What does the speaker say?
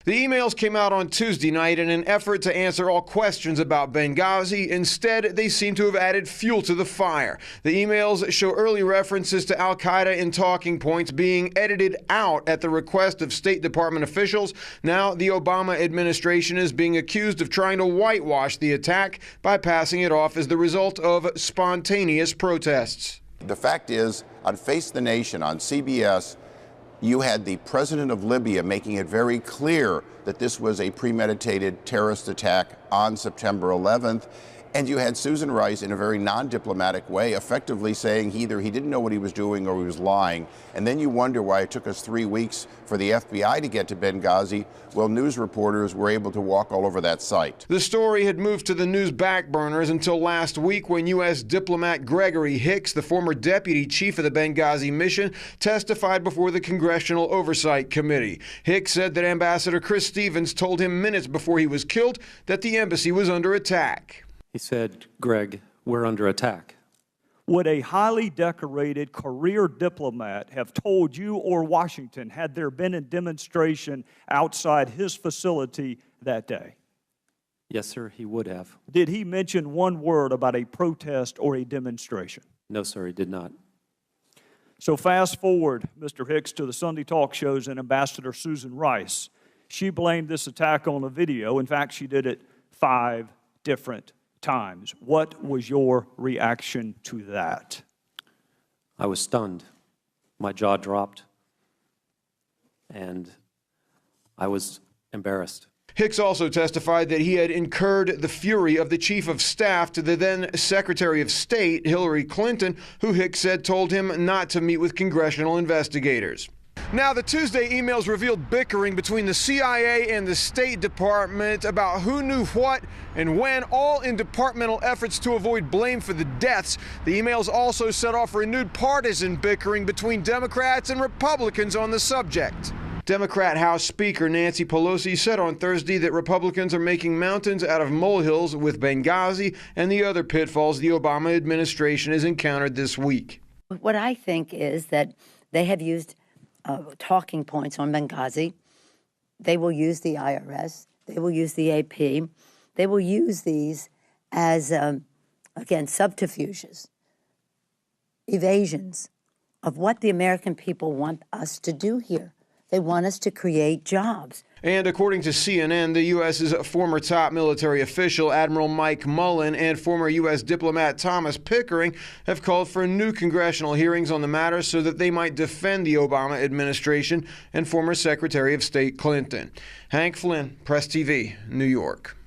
The emails came out on Tuesday night in an effort to answer all questions about Benghazi. Instead, they seem to have added fuel to the fire. The emails show early references to al-Qaeda in talking points being edited out at the request of State Department officials. Now, the Obama administration is being accused of trying to whitewash the attack by passing it off as the result of spontaneous protests. The fact is, on Face the Nation, on CBS, you had the president of Libya making it very clear that this was a premeditated terrorist attack on September 11th. And you had Susan Rice, in a very non-diplomatic way, effectively saying either he didn't know what he was doing or he was lying. And then you wonder why it took us 3 weeks for the FBI to get to Benghazi. Well, news reporters were able to walk all over that site. The story had moved to the news back burners until last week when U.S. diplomat Gregory Hicks, the former deputy chief of the Benghazi mission, testified before the Congressional Oversight Committee. Hicks said that Ambassador Chris Stevens told him minutes before he was killed that the embassy was under attack. He said, "Greg, we're under attack." Would a highly decorated career diplomat have told you or Washington had there been a demonstration outside his facility that day? Yes, sir, he would have. Did he mention one word about a protest or a demonstration? No, sir, he did not. So fast forward, Mr. Hicks, to the Sunday talk shows and Ambassador Susan Rice. She blamed this attack on a video. In fact, she did it 5 different times. What was your reaction to that? I was stunned. My jaw dropped, and I was embarrassed. Hicks also testified that he had incurred the fury of the chief of staff to the then Secretary of State, Hillary Clinton, who Hicks said told him not to meet with congressional investigators. Now, the Tuesday emails revealed bickering between the CIA and the State Department about who knew what and when, all in departmental efforts to avoid blame for the deaths. The emails also set off renewed partisan bickering between Democrats and Republicans on the subject. Democrat House Speaker Nancy Pelosi said on Thursday that Republicans are making mountains out of molehills with Benghazi and the other pitfalls the Obama administration has encountered this week. What I think is that they have used talking points on Benghazi. They will use the IRS. They will use the AP. They will use these as, again, subterfuges, evasions of what the American people want us to do here. They want us to create jobs. And according to CNN, the U.S.'s former top military official, Admiral Mike Mullen, and former U.S. diplomat Thomas Pickering have called for new congressional hearings on the matter so that they might defend the Obama administration and former Secretary of State Clinton. Hank Flynn, Press TV, New York.